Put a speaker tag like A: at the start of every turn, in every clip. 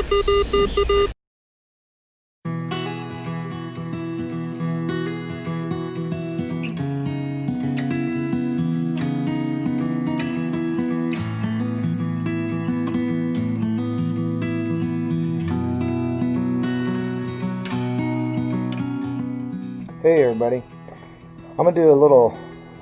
A: Hey everybody, I'm going to do a little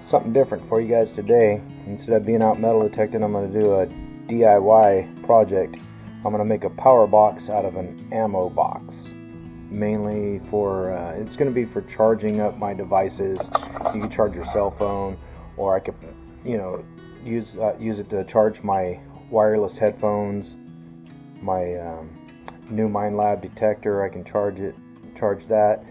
A: something different for you guys today. Instead of being out metal detecting, I'm going to do a DIY project. I'm going to make a power box out of an ammo box. Mainly for, it's going to be for charging up my devices. You can charge your cell phone, or I could, use it to charge my wireless headphones, my new Minelab detector. I can charge that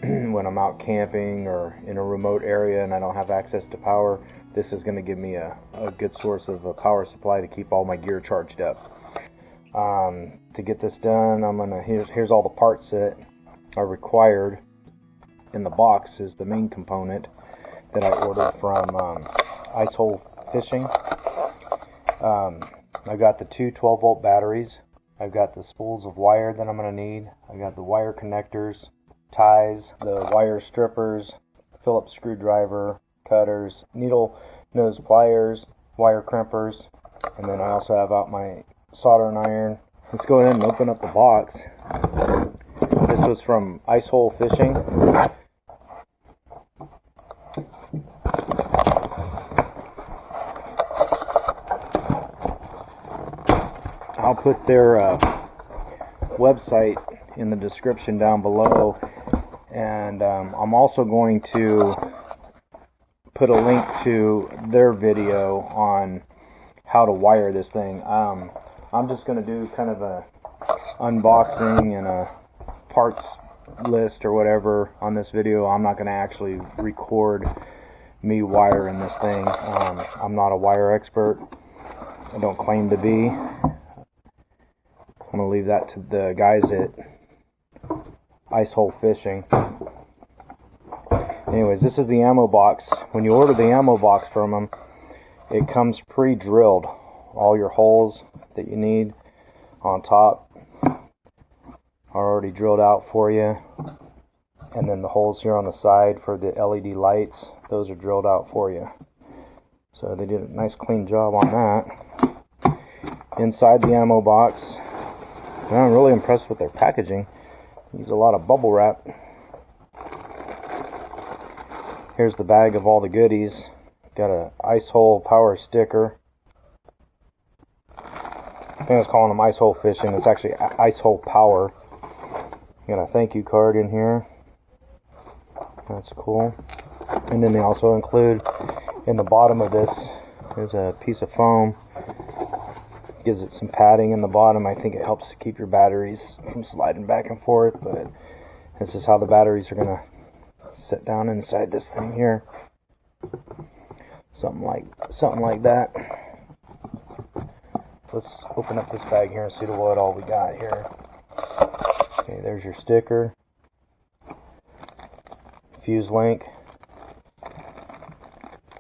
A: when I'm out camping or in a remote area and I don't have access to power. This is going to give me a good source of a power supply to keep all my gear charged up. To get this done, here's all the parts that are required. In the box is the main component that I ordered from Icehole Fishing. I've got the two 12-volt batteries. I've got the spools of wire that I'm going to need. I've got the wire connectors, ties, the wire strippers, Phillips screwdriver, cutters, needle nose pliers, wire crimpers, and then I also have out my soldering iron. Let's go ahead and open up the box. This was from Icehole Fishing. I'll put their website in the description down below, and I'm also going to put a link to their video on how to wire this thing. I'm just going to do kind of a unboxing and a parts list or whatever on this video. I'm not going to actually record me wiring this thing. I'm not a wire expert. I don't claim to be. I'm going to leave that to the guys at Icehole Fishing. Anyways, this is the ammo box. When you order the ammo box from them, it comes pre-drilled. All your holes that you need on top are already drilled out for you. And then the holes here on the side for the LED lights, those are drilled out for you. So they did a nice clean job on that. Inside the ammo box, I'm really impressed with their packaging. They use a lot of bubble wrap. Here's the bag of all the goodies. Got a Icehole Power sticker. I think I was calling them Icehole Fishing. It's actually Icehole Power. Got a thank you card in here. That's cool. And then they also include in the bottom of this is a piece of foam. Gives it some padding in the bottom. I think it helps to keep your batteries from sliding back and forth, but this is how the batteries are gonna sit down inside this thing here. Something like that. Let's open up this bag here and see what all we got here. Okay, there's your sticker, fuse link,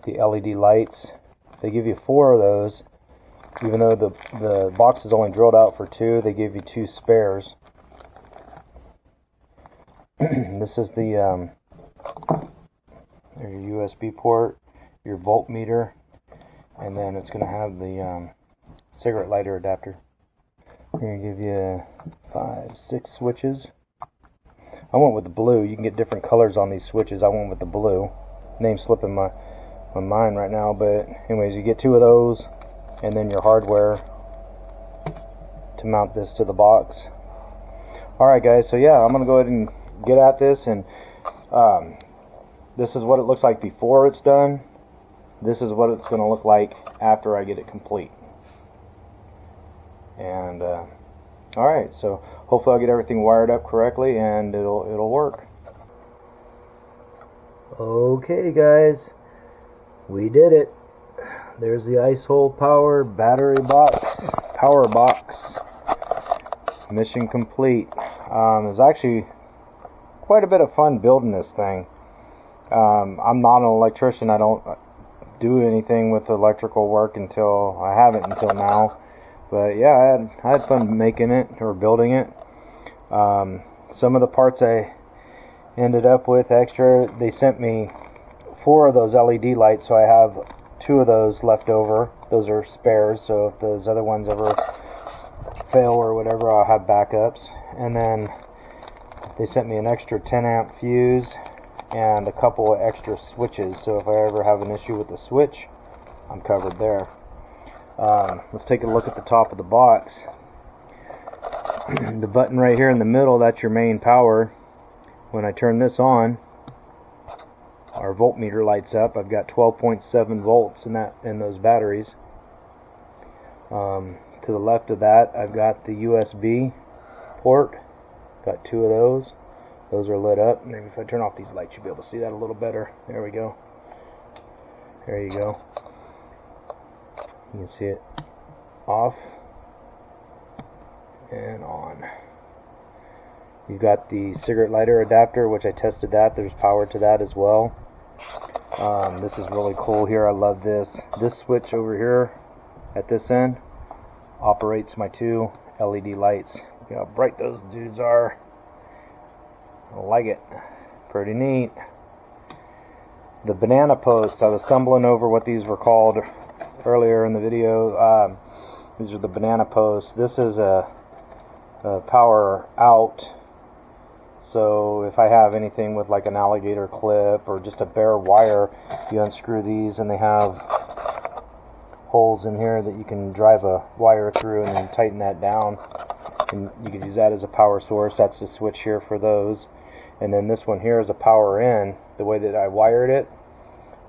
A: the LED lights. They give you 4 of those. Even though the box is only drilled out for 2, they give you 2 spares. This is the there's your USB port, your voltmeter, and then it's going to have the cigarette lighter adapter. Here give you 5, 6 switches. I went with the blue. You can get different colors on these switches. I went with the blue. Name's slipping my mind right now, but anyways, you get 2 of those. And then your hardware to mount this to the box. Alright guys, so yeah, I'm going to go ahead and get at this, and this is what it looks like before it's done. This is what it's going to look like after I get it complete. And alright, so hopefully I'll get everything wired up correctly and it'll work. Okay guys, we did it. There's the Icehole Power battery box, power box. Mission complete. It's actually quite a bit of fun building this thing. I'm not an electrician. I don't do anything with electrical work until now. But yeah, I had fun making it or building it. Some of the parts I ended up with extra. They sent me 4 of those LED lights, so I have 2 of those left over. Those are spares, so if those other ones ever fail or whatever, I'll have backups. And then they sent me an extra 10 amp fuse and a couple of extra switches, so if I ever have an issue with the switch, I'm covered there. Let's take a look at the top of the box. The button right here in the middle, that's your main power. When I turn this on, our voltmeter lights up. I've got 12.7 volts in those batteries. To the left of that, I've got the USB port. Got 2 of those. Those are lit up. Maybe if I turn off these lights, you'll be able to see that a little better. There we go. There you go. You can see it off and on. You've got the cigarette lighter adapter, which I tested that. There's power to that as well. This is really cool here. I love this. This switch over here at this end operates my 2 LED lights. Look how bright those dudes are. I like it. Pretty neat. The banana posts. I was stumbling over what these were called earlier in the video. These are the banana posts. This is a power out. So if I have anything with like an alligator clip or just a bare wire, you unscrew these and they have holes in here that you can drive a wire through and then tighten that down. And you can use that as a power source. That's the switch here for those. And then this one here is a power in. The way that I wired it,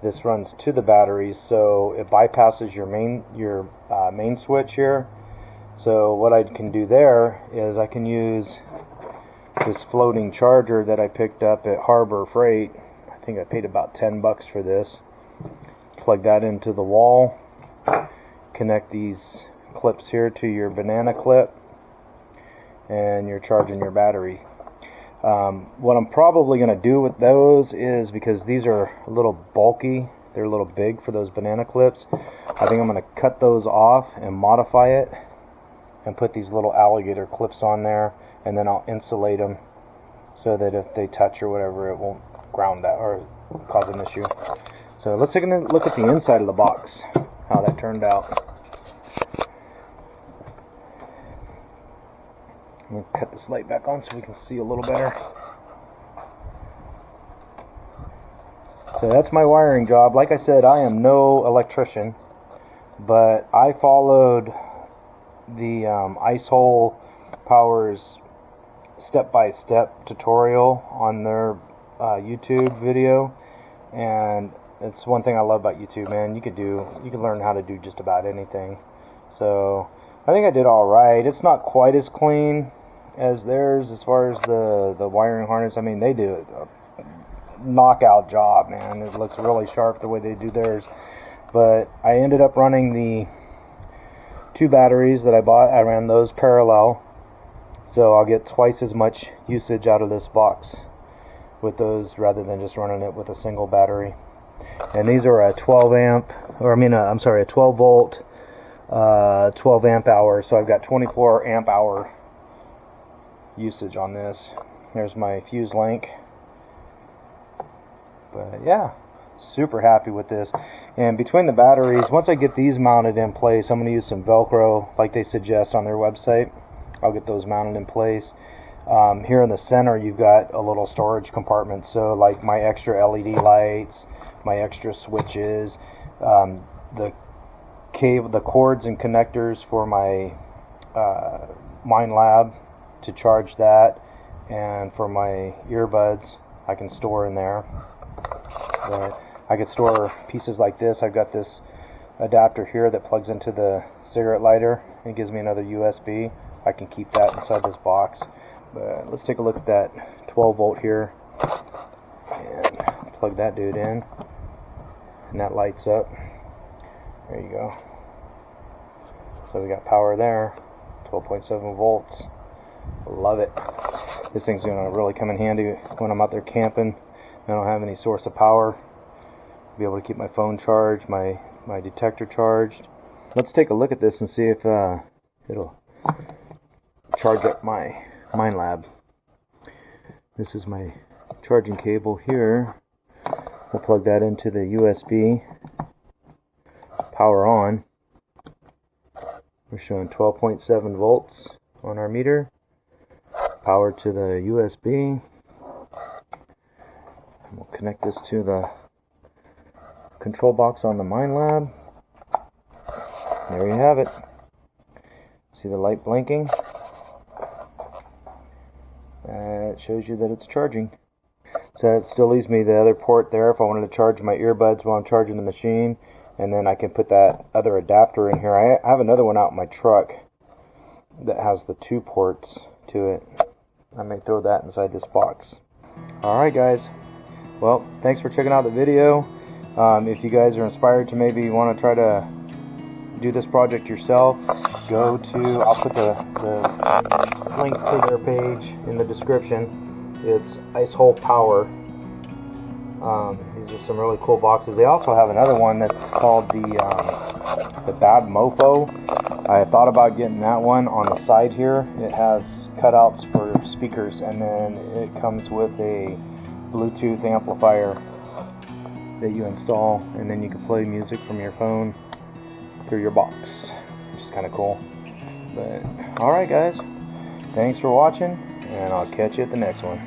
A: this runs to the batteries, so it bypasses your main switch here. So what I can do there is I can use this floating charger that I picked up at Harbor Freight. I think I paid about 10 bucks for this. Plug that into the wall. Connect these clips here to your banana clip, and you're charging your battery. What I'm probably going to do with those is, because these are a little bulky, they're a little big for those banana clips, I think I'm going to cut those off and modify it and put these little alligator clips on there, and then I'll insulate them so that if they touch or whatever, it won't ground out or cause an issue. So let's take a look at the inside of the box, how that turned out. I'm going to cut this light back on so we can see a little better. So that's my wiring job. Like I said, I am no electrician, but I followed the Ice Hole Power's step-by-step tutorial on their YouTube video, and it's one thing I love about YouTube, man. You can learn how to do just about anything. So I think I did all right. It's not quite as clean as theirs as far as the wiring harness. I mean, they do a knockout job, man. It looks really sharp the way they do theirs. But I ended up running the 2 batteries that I bought. I ran those parallel, so I'll get twice as much usage out of this box with those rather than just running it with a single battery. And these are a 12 volt 12 amp hour, so I've got 24 amp hour usage on this. There's my fuse link. But yeah, super happy with this. And between the batteries, once I get these mounted in place, I'm going to use some Velcro like they suggest on their website. I'll get those mounted in place. Here in the center, you've got a little storage compartment, so like my extra LED lights, my extra switches, the cords and connectors for my MineLab to charge that, and for my earbuds I can store in there. I could store pieces like this. I've got this adapter here that plugs into the cigarette lighter and gives me another USB. I can keep that inside this box. But let's take a look at that 12 volt here and plug that dude in, and that lights up. There you go. So we got power there, 12.7 volts. Love it. This thing's going to really come in handy when I'm out there camping and I don't have any source of power. Be able to keep my phone charged, my detector charged. Let's take a look at this and see if it'll charge up my Minelab. This is my charging cable here. We'll plug that into the USB. Power on. We're showing 12.7 volts on our meter. Power to the USB. And we'll connect this to the control box on the Minelab. There you have it. See the light blinking? It shows you that it's charging. So it still leaves me the other port there if I wanted to charge my earbuds while I'm charging the machine. And then I can put that other adapter in here. I have another one out in my truck that has the 2 ports to it. I may throw that inside this box. Alright guys, well, thanks for checking out the video. If you guys are inspired to maybe want to try to do this project yourself, go to, I'll put the link to their page in the description. It's Icehole Power. These are some really cool boxes. They also have another one that's called the Bad Mofo. I thought about getting that one. On the side here it has cutouts for speakers, and then it comes with a Bluetooth amplifier that you install, and then you can play music from your phone through your box, which is kind of cool. But alright guys, thanks for watching, and I'll catch you at the next one.